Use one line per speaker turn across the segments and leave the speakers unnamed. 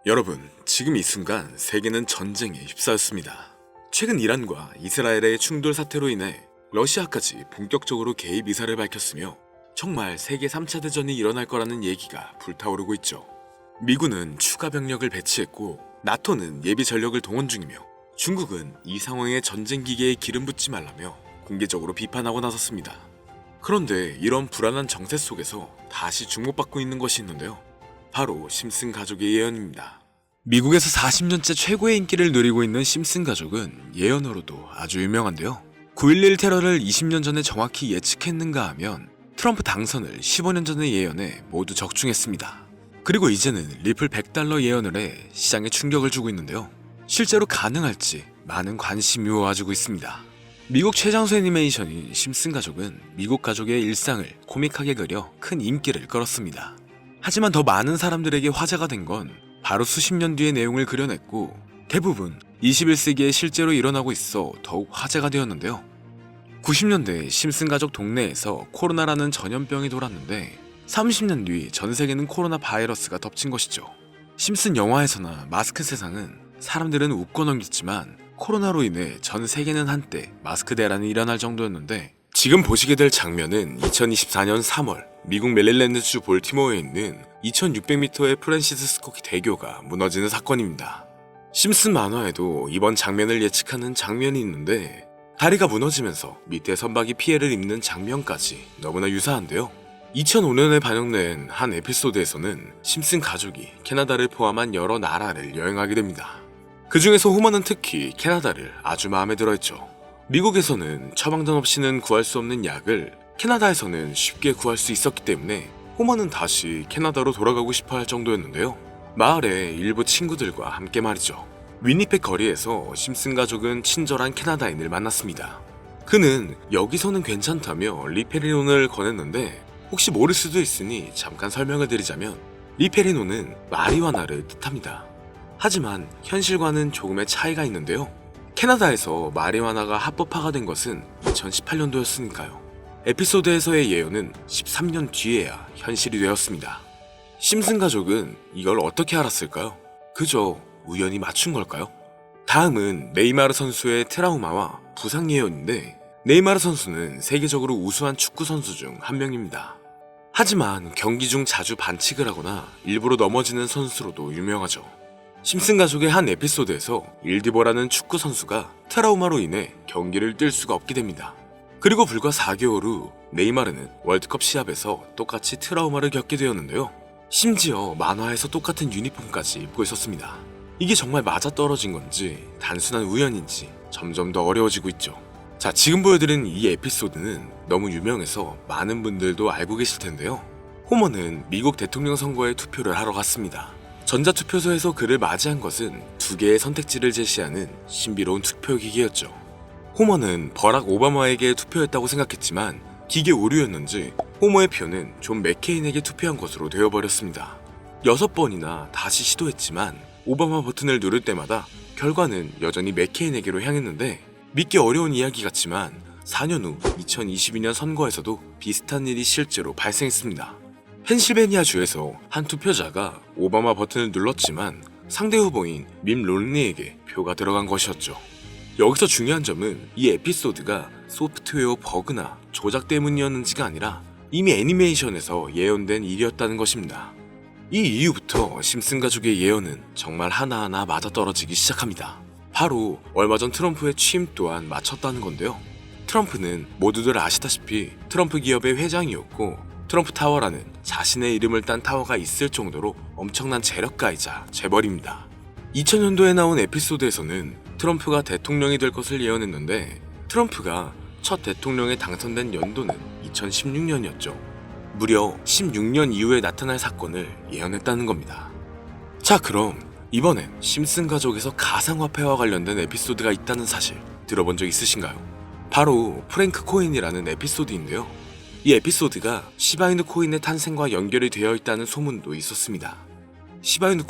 여러분, 지금 이 순간 세계는 전쟁에 휩싸였습니다. 최근 이란과 이스라엘의 충돌 사태로 인해 러시아까지 본격적으로 개입 의사를 밝혔으며 정말 세계 3차 대전이 일어날 거라는 얘기가 불타오르고 있죠. 미군은 추가 병력을 배치했고 나토는 예비 전력을 동원 중이며 중국은 이 상황에 전쟁 기계에 기름 붓지 말라며 공개적으로 비판하고 나섰습니다. 그런데 이런 불안한 정세 속에서 다시 주목받고 있는 것이 있는데요. 바로 심슨 가족의 예언입니다. 미국에서 40년째 최고의 인기를 누리고 있는 심슨 가족은 예언으로도 아주 유명한데요. 9.11 테러를 20년 전에 정확히 예측했는가 하면 트럼프 당선을 15년 전에 예언해 모두 적중했습니다. 그리고 이제는 리플 $100 예언을 해 시장에 충격을 주고 있는데요. 실제로 가능할지 많은 관심이 모아지고 있습니다. 미국 최장수 애니메이션인 심슨 가족은 미국 가족의 일상을 코믹하게 그려 큰 인기를 끌었습니다. 하지만 더 많은 사람들에게 화제가 된 건 바로 수십 년 뒤의 내용을 그려냈고 대부분 21세기에 실제로 일어나고 있어 더욱 화제가 되었는데요. 90년대 심슨 가족 동네에서 코로나라는 전염병이 돌았는데 30년 뒤 전 세계는 코로나 바이러스가 덮친 것이죠. 심슨 영화에서나 마스크 세상은 사람들은 웃고 넘겼지만 코로나로 인해 전 세계는 한때 마스크 대란이 일어날 정도였는데 지금 보시게 될 장면은 2024년 3월 미국 메릴랜드주 볼티모어에 있는 2600m의 프랜시스 스코키 대교가 무너지는 사건입니다. 심슨 만화에도 이번 장면을 예측하는 장면이 있는데 다리가 무너지면서 밑에 선박이 피해를 입는 장면까지 너무나 유사한데요. 2005년에 반영된 한 에피소드에서는 심슨 가족이 캐나다를 포함한 여러 나라를 여행하게 됩니다. 그 중에서 호머는 특히 캐나다를 아주 마음에 들어했죠. 미국에서는 처방전 없이는 구할 수 없는 약을 캐나다에서는 쉽게 구할 수 있었기 때문에 호머는 다시 캐나다로 돌아가고 싶어 할 정도였는데요. 마을의 일부 친구들과 함께 말이죠. 위니펙 거리에서 심슨 가족은 친절한 캐나다인을 만났습니다. 그는 여기서는 괜찮다며 리페리논을 권했는데 혹시 모를 수도 있으니 잠깐 설명을 드리자면 리페리논은 마리화나를 뜻합니다. 하지만 현실과는 조금의 차이가 있는데요. 캐나다에서 마리화나가 합법화가 된 것은 2018년도였으니까요. 에피소드에서의 예언은 13년 뒤에야 현실이 되었습니다. 심슨 가족은 이걸 어떻게 알았을까요? 그저 우연히 맞춘 걸까요? 다음은 네이마르 선수의 트라우마와 부상 예언인데 네이마르 선수는 세계적으로 우수한 축구 선수 중 한 명입니다. 하지만 경기 중 자주 반칙을 하거나 일부러 넘어지는 선수로도 유명하죠. 심슨 가족의 한 에피소드에서 일디보라는 축구 선수가 트라우마로 인해 경기를 뛸 수가 없게 됩니다. 그리고 불과 4개월 후 네이마르는 월드컵 시합에서 똑같이 트라우마를 겪게 되었는데요. 심지어 만화에서 똑같은 유니폼까지 입고 있었습니다. 이게 정말 맞아떨어진 건지 단순한 우연인지 점점 더 어려워지고 있죠. 자, 지금 보여드린 이 에피소드는 너무 유명해서 많은 분들도 알고 계실 텐데요. 호머는 미국 대통령 선거에 투표를 하러 갔습니다. 전자투표소에서 그를 맞이한 것은 두 개의 선택지를 제시하는 신비로운 투표기계였죠. 호머는 버락 오바마에게 투표했다고 생각했지만 기계 오류였는지 호머의 표는 존 맥케인에게 투표한 것으로 되어버렸습니다. 6번이나 다시 시도했지만 오바마 버튼을 누를 때마다 결과는 여전히 맥케인에게로 향했는데 믿기 어려운 이야기 같지만 4년 후 2022년 선거에서도 비슷한 일이 실제로 발생했습니다. 펜실베니아주에서 한 투표자가 오바마 버튼을 눌렀지만 상대 후보인 밋 롬니에게 표가 들어간 것이었죠. 여기서 중요한 점은 이 에피소드가 소프트웨어 버그나 조작 때문이었는지가 아니라 이미 애니메이션에서 예언된 일이었다는 것입니다. 이 이후부터 심슨 가족의 예언은 정말 하나하나 맞아떨어지기 시작합니다. 바로 얼마 전 트럼프의 취임 또한 맞췄다는 건데요. 트럼프는 모두들 아시다시피 트럼프 기업의 회장이었고 트럼프 타워라는 자신의 이름을 딴 타워가 있을 정도로 엄청난 재력가이자 재벌입니다. 2000년도에 나온 에피소드에서는 트럼프가 대통령이 될 것을 예언했는데 트럼프가 첫 대통령에 당선된 연도는 2016년이었죠. 무려 16년 이후에 나타날 사건을 예언했다는 겁니다. 자, 그럼 이번엔 심슨 가족에서 가상화폐와 관련된 에피소드가 있다는 사실 들어본 적 있으신가요? 바로 프랭크 코인이라는 에피소드인데요. 이 에피소드가 시바이누 코인의 탄생과 연결이 되어 있다는 소문도 있었습니다. 시바이누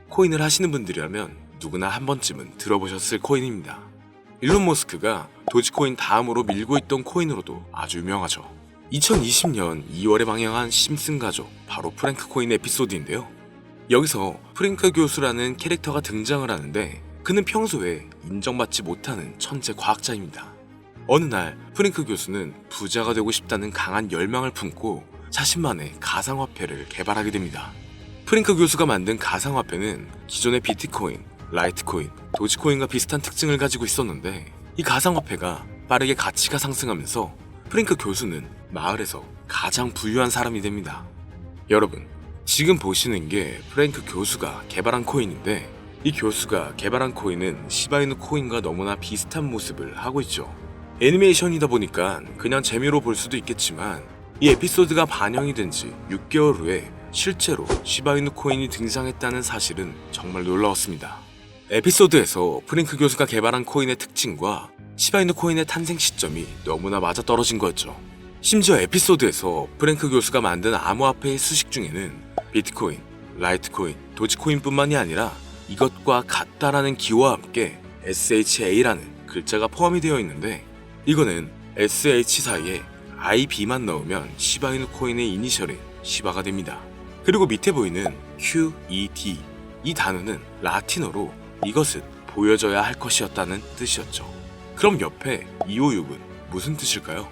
코인을 하시는 분들이라면 누구나 한 번쯤은 들어보셨을 코인입니다. 일론 머스크가 도지코인 다음으로 밀고 있던 코인으로도 아주 유명하죠. 2020년 2월에 방영한 심슨 가족, 바로 프랭크 코인 에피소드인데요. 여기서 프랭크 교수라는 캐릭터가 등장을 하는데 그는 평소에 인정받지 못하는 천재 과학자입니다. 어느 날 프랭크 교수는 부자가 되고 싶다는 강한 열망을 품고 자신만의 가상화폐를 개발하게 됩니다. 프랭크 교수가 만든 가상화폐는 기존의 비트코인, 라이트코인, 도지코인과 비슷한 특징을 가지고 있었는데 이 가상화폐가 빠르게 가치가 상승하면서 프랭크 교수는 마을에서 가장 부유한 사람이 됩니다. 여러분, 지금 보시는 게 프랭크 교수가 개발한 코인인데 이 교수가 개발한 코인은 시바이누 코인과 너무나 비슷한 모습을 하고 있죠. 애니메이션이다 보니까 그냥 재미로 볼 수도 있겠지만 이 에피소드가 반영이 된 지 6개월 후에 실제로 시바이누 코인이 등장했다는 사실은 정말 놀라웠습니다. 에피소드에서 프랭크 교수가 개발한 코인의 특징과 시바이누 코인의 탄생 시점이 너무나 맞아떨어진 거였죠. 심지어 에피소드에서 프랭크 교수가 만든 암호화폐의 수식 중에는 비트코인, 라이트코인, 도지코인뿐만이 아니라 이것과 같다라는 기호와 함께 SHA라는 글자가 포함이 되어 있는데 이거는 SH 사이에 IB만 넣으면 시바이누 코인의 이니셜인 시바가 됩니다. 그리고 밑에 보이는 QED, 이 단어는 라틴어로 이것은 보여져야 할 것이었다는 뜻이었죠. 그럼 옆에 256은 무슨 뜻일까요?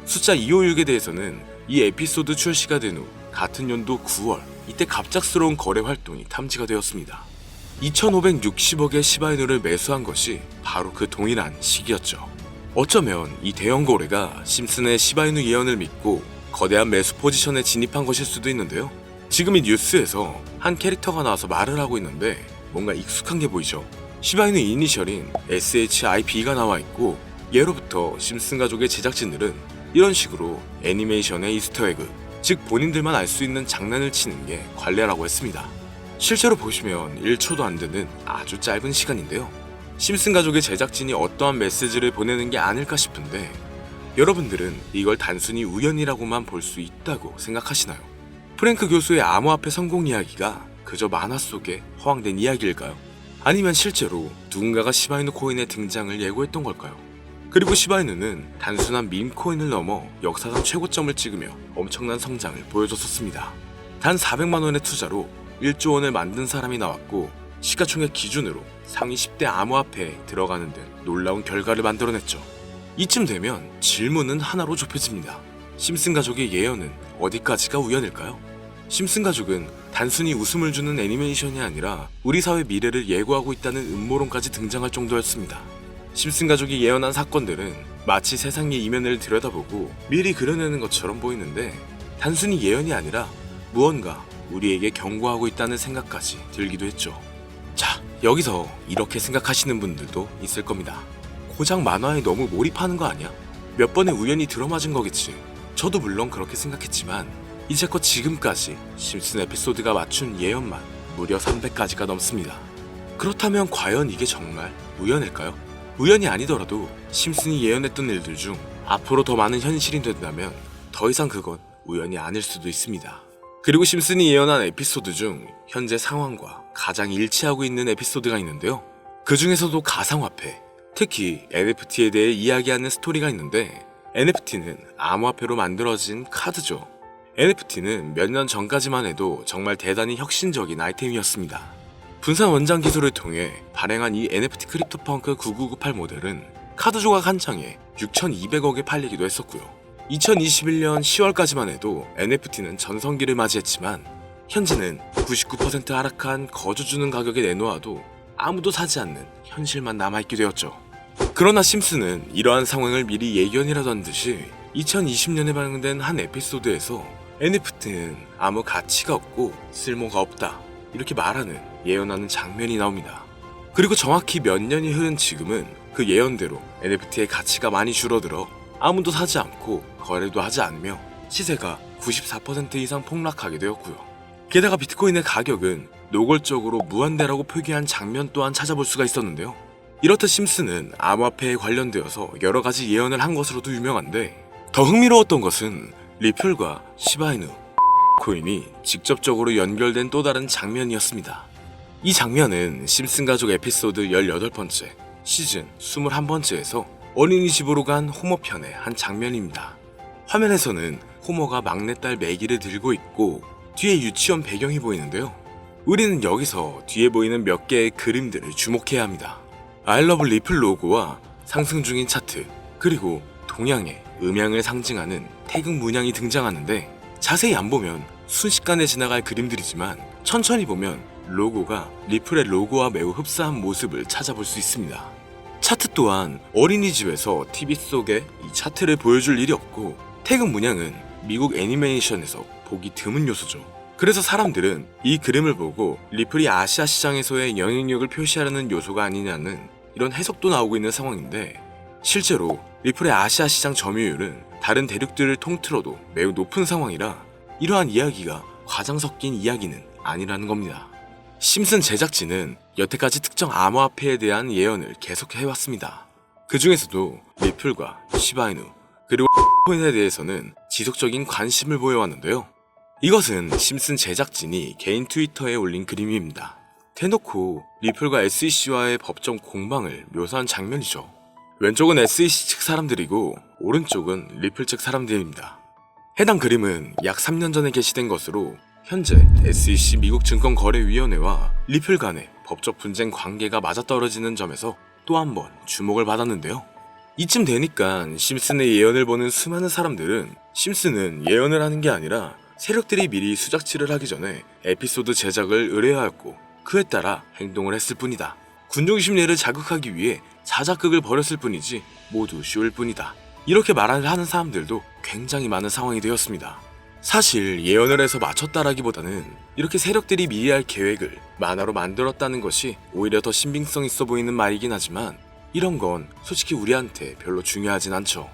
숫자 256에 대해서는 이 에피소드 출시가 된 후 같은 연도 9월 이때 갑작스러운 거래 활동이 탐지가 되었습니다. 2560억의 시바이누를 매수한 것이 바로 그 동일한 시기였죠. 어쩌면 이 대형 거래가 심슨의 시바이누 예언을 믿고 거대한 매수 포지션에 진입한 것일 수도 있는데요. 지금 이 뉴스에서 한 캐릭터가 나와서 말을 하고 있는데 뭔가 익숙한 게 보이죠. 시바이누 이니셜인 SHIB가 나와 있고 예로부터 심슨 가족의 제작진들은 이런 식으로 애니메이션의 이스터에그, 즉 본인들만 알 수 있는 장난을 치는 게 관례라고 했습니다. 실제로 보시면 1초도 안 되는 아주 짧은 시간인데요. 심슨 가족의 제작진이 어떠한 메시지를 보내는 게 아닐까 싶은데 여러분들은 이걸 단순히 우연이라고만 볼 수 있다고 생각하시나요? 프랭크 교수의 암호화폐 성공 이야기가 그저 만화 속에 허황된 이야기일까요? 아니면 실제로 누군가가 시바이누 코인의 등장을 예고했던 걸까요? 그리고 시바이누는 단순한 밈 코인을 넘어 역사상 최고점을 찍으며 엄청난 성장을 보여줬었습니다. 단 400만 원의 투자로 1조 원을 만든 사람이 나왔고 시가총액 기준으로 상위 10대 암호화폐에 들어가는 등 놀라운 결과를 만들어냈죠. 이쯤 되면 질문은 하나로 좁혀집니다. 심슨 가족의 예언은 어디까지가 우연일까요? 심슨 가족은 단순히 웃음을 주는 애니메이션이 아니라 우리 사회 미래를 예고하고 있다는 음모론까지 등장할 정도였습니다. 심슨 가족이 예언한 사건들은 마치 세상의 이면을 들여다보고 미리 그려내는 것처럼 보이는데 단순히 예언이 아니라 무언가 우리에게 경고하고 있다는 생각까지 들기도 했죠. 자, 여기서 이렇게 생각하시는 분들도 있을 겁니다. 고작 만화에 너무 몰입하는 거 아니야? 몇 번의 우연히 들어맞은 거겠지. 저도 물론 그렇게 생각했지만 이제껏 지금까지 심슨 에피소드가 맞춘 예언만 무려 300가지가 넘습니다. 그렇다면 과연 이게 정말 우연일까요? 우연이 아니더라도 심슨이 예언했던 일들 중 앞으로 더 많은 현실이 된다면 더 이상 그건 우연이 아닐 수도 있습니다. 그리고 심슨이 예언한 에피소드 중 현재 상황과 가장 일치하고 있는 에피소드가 있는데요. 그 중에서도 가상화폐, 특히 NFT에 대해 이야기하는 스토리가 있는데 NFT는 암호화폐로 만들어진 카드죠. NFT는 몇 년 전까지만 해도 정말 대단히 혁신적인 아이템이었습니다. 분산 원장 기술을 통해 발행한 이 NFT 크립토펑크 9998 모델은 카드 조각 한 장에 6,200억에 팔리기도 했었고요. 2021년 10월까지만 해도 NFT는 전성기를 맞이했지만 현재는 99% 하락한 거저주는 가격에 내놓아도 아무도 사지 않는 현실만 남아있게 되었죠. 그러나 심슨은 이러한 상황을 미리 예견이라도 한 듯이 2020년에 발행된 한 에피소드에서 NFT는 아무 가치가 없고 쓸모가 없다 이렇게 말하는 예언하는 장면이 나옵니다. 그리고 정확히 몇 년이 흐른 지금은 그 예언대로 NFT의 가치가 많이 줄어들어 아무도 사지 않고 거래도 하지 않으며 시세가 94% 이상 폭락하게 되었고요. 게다가 비트코인의 가격은 노골적으로 무한대라고 표기한 장면 또한 찾아볼 수가 있었는데요. 이렇듯 심슨은 암호화폐에 관련되어서 여러 가지 예언을 한 것으로도 유명한데 더 흥미로웠던 것은 리플과 시바이누 코인이 직접적으로 연결된 또 다른 장면이었습니다. 이 장면은 심슨 가족 에피소드 18번째, 시즌 21번째에서 어린이집으로 간 호모 편의 한 장면입니다. 화면에서는 호모가 막내딸 매기를 들고 있고 뒤에 유치원 배경이 보이는데요. 우리는 여기서 뒤에 보이는 몇 개의 그림들을 주목해야 합니다. I love 리플 로고와 상승 중인 차트, 그리고 동양의 음양을 상징하는 태극 문양이 등장하는데, 자세히 안 보면 순식간에 지나갈 그림들이지만 천천히 보면 로고가 리플의 로고와 매우 흡사한 모습을 찾아볼 수 있습니다. 차트 또한 어린이집에서 TV 속에 이 차트를 보여줄 일이 없고, 태극 문양은 미국 애니메이션에서 보기 드문 요소죠. 그래서 사람들은 이 그림을 보고 리플이 아시아 시장에서의 영향력을 표시하려는 요소가 아니냐는 이런 해석도 나오고 있는 상황인데, 실제로 리플의 아시아 시장 점유율은 다른 대륙들을 통틀어도 매우 높은 상황이라 이러한 이야기가 과장 섞인 이야기는 아니라는 겁니다. 심슨 제작진은 여태까지 특정 암호화폐에 대한 예언을 계속 해왔습니다. 그 중에서도 리플과 시바이누, 그리고 코인에 대해서는 지속적인 관심을 보여왔는데요. 이것은 심슨 제작진이 개인 트위터에 올린 그림입니다. 대놓고 리플과 SEC와의 법정 공방을 묘사한 장면이죠. 왼쪽은 SEC 측 사람들이고 오른쪽은 리플 측 사람들입니다. 해당 그림은 약 3년 전에 게시된 것으로 현재 SEC 미국 증권거래위원회와 리플 간의 법적 분쟁 관계가 맞아떨어지는 점에서 또 한 번 주목을 받았는데요. 이쯤 되니까 심슨의 예언을 보는 수많은 사람들은 심슨은 예언을 하는 게 아니라 세력들이 미리 수작질을 하기 전에 에피소드 제작을 의뢰하였고 그에 따라 행동을 했을 뿐이다. 군중 심리를 자극하기 위해 자작극을 벌였을 뿐이지 모두 쇼일 뿐이다. 이렇게 말을 하는 사람들도 굉장히 많은 상황이 되었습니다. 사실 예언을 해서 맞췄다라기보다는 이렇게 세력들이 미리 할 계획을 만화로 만들었다는 것이 오히려 더 신빙성 있어 보이는 말이긴 하지만, 이런 건 솔직히 우리한테 별로 중요하진 않죠.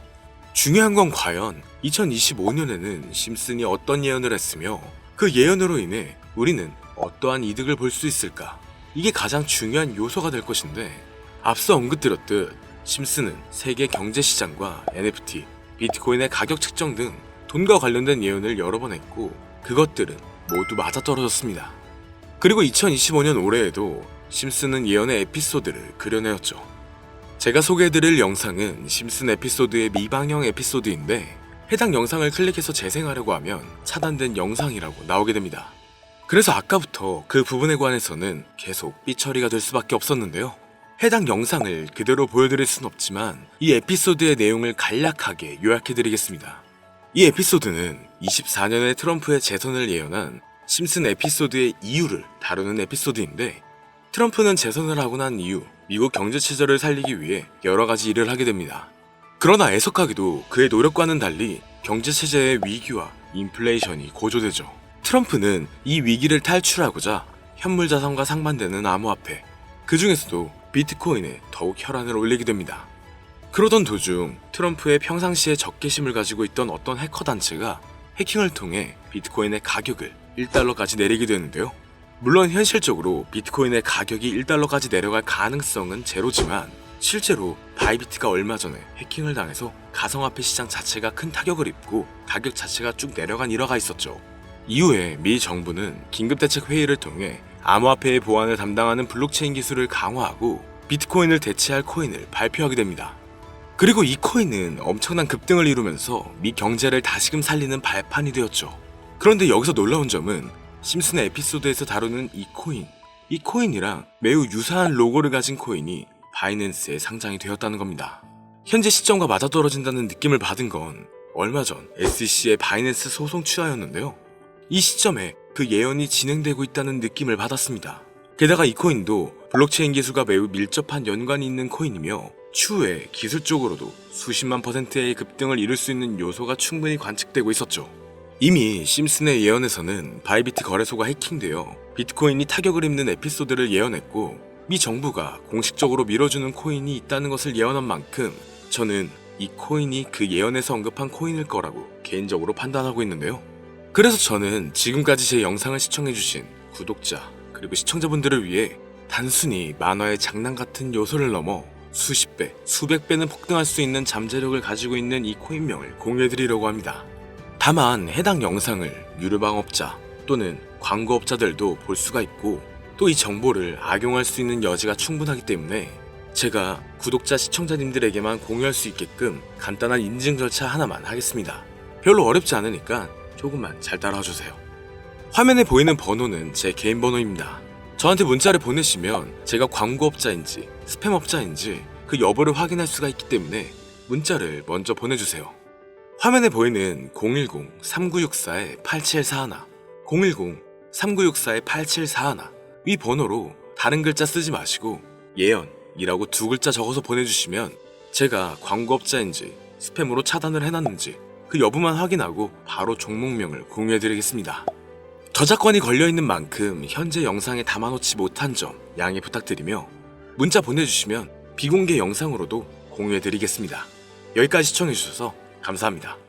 중요한 건 과연 2025년에는 심슨이 어떤 예언을 했으며 그 예언으로 인해 우리는 어떠한 이득을 볼 수 있을까? 이게 가장 중요한 요소가 될 것인데, 앞서 언급드렸듯 심슨은 세계 경제시장과 NFT, 비트코인의 가격 측정 등 돈과 관련된 예언을 여러 번 했고 그것들은 모두 맞아떨어졌습니다. 그리고 2025년 올해에도 심슨은 예언의 에피소드를 그려내었죠. 제가 소개해드릴 영상은 심슨 에피소드의 미방영 에피소드인데, 해당 영상을 클릭해서 재생하려고 하면 차단된 영상이라고 나오게 됩니다. 그래서 아까부터 그 부분에 관해서는 계속 삐처리가 될 수밖에 없었는데요. 해당 영상을 그대로 보여드릴 순 없지만 이 에피소드의 내용을 간략하게 요약해드리겠습니다. 이 에피소드는 24년에 트럼프의 재선을 예언한 심슨 에피소드의 이유를 다루는 에피소드인데, 트럼프는 재선을 하고 난 이후 미국 경제체제를 살리기 위해 여러 가지 일을 하게 됩니다. 그러나 애석하게도 그의 노력과는 달리 경제체제의 위기와 인플레이션이 고조되죠. 트럼프는 이 위기를 탈출하고자 현물자산과 상반되는 암호화폐, 그 중에서도 비트코인에 더욱 혈안을 올리게 됩니다. 그러던 도중 트럼프의 평상시에 적개심을 가지고 있던 어떤 해커 단체가 해킹을 통해 비트코인의 가격을 1달러까지 내리게 되는데요. 물론 현실적으로 비트코인의 가격이 1달러까지 내려갈 가능성은 제로지만, 실제로 바이비트가 얼마 전에 해킹을 당해서 가상화폐 시장 자체가 큰 타격을 입고 가격 자체가 쭉 내려간 일화가 있었죠. 이후에 미 정부는 긴급대책 회의를 통해 암호화폐의 보안을 담당하는 블록체인 기술을 강화하고 비트코인을 대체할 코인을 발표하게 됩니다. 그리고 이 코인은 엄청난 급등을 이루면서 미 경제를 다시금 살리는 발판이 되었죠. 그런데 여기서 놀라운 점은 심슨의 에피소드에서 다루는 이 코인이랑 매우 유사한 로고를 가진 코인이 바이낸스에 상장이 되었다는 겁니다. 현재 시점과 맞아떨어진다는 느낌을 받은 건 얼마 전 SEC의 바이낸스 소송 취하였는데요. 이 시점에 그 예언이 진행되고 있다는 느낌을 받았습니다. 게다가 이 코인도 블록체인 기술과 매우 밀접한 연관이 있는 코인이며 추후에 기술적으로도 수십만 %의 급등을 이룰 수 있는 요소가 충분히 관측되고 있었죠. 이미 심슨의 예언에서는 바이비트 거래소가 해킹되어 비트코인이 타격을 입는 에피소드를 예언했고, 미 정부가 공식적으로 밀어주는 코인이 있다는 것을 예언한 만큼 저는 이 코인이 그 예언에서 언급한 코인일 거라고 개인적으로 판단하고 있는데요. 그래서 저는 지금까지 제 영상을 시청해주신 구독자 그리고 시청자분들을 위해 단순히 만화의 장난 같은 요소를 넘어 수십 배, 수백 배는 폭등할 수 있는 잠재력을 가지고 있는 이 코인명을 공유해드리려고 합니다. 다만 해당 영상을 유료방업자 또는 광고업자들도 볼 수가 있고, 또 이 정보를 악용할 수 있는 여지가 충분하기 때문에 제가 구독자 시청자님들에게만 공유할 수 있게끔 간단한 인증 절차 하나만 하겠습니다. 별로 어렵지 않으니까 조금만 잘 따라와주세요. 화면에 보이는 번호는 제 개인 번호입니다. 저한테 문자를 보내시면 제가 광고업자인지 스팸업자인지 그 여부를 확인할 수가 있기 때문에 문자를 먼저 보내주세요. 화면에 보이는 010-3964-8741, 010-3964-8741 이 번호로 다른 글자 쓰지 마시고 예언이라고 2글자 적어서 보내주시면 제가 광고업자인지 스팸으로 차단을 해놨는지 그 여부만 확인하고 바로 종목명을 공유해드리겠습니다. 저작권이 걸려있는 만큼 현재 영상에 담아놓지 못한 점 양해 부탁드리며 문자 보내주시면 비공개 영상으로도 공유해드리겠습니다. 여기까지 시청해주셔서 감사합니다.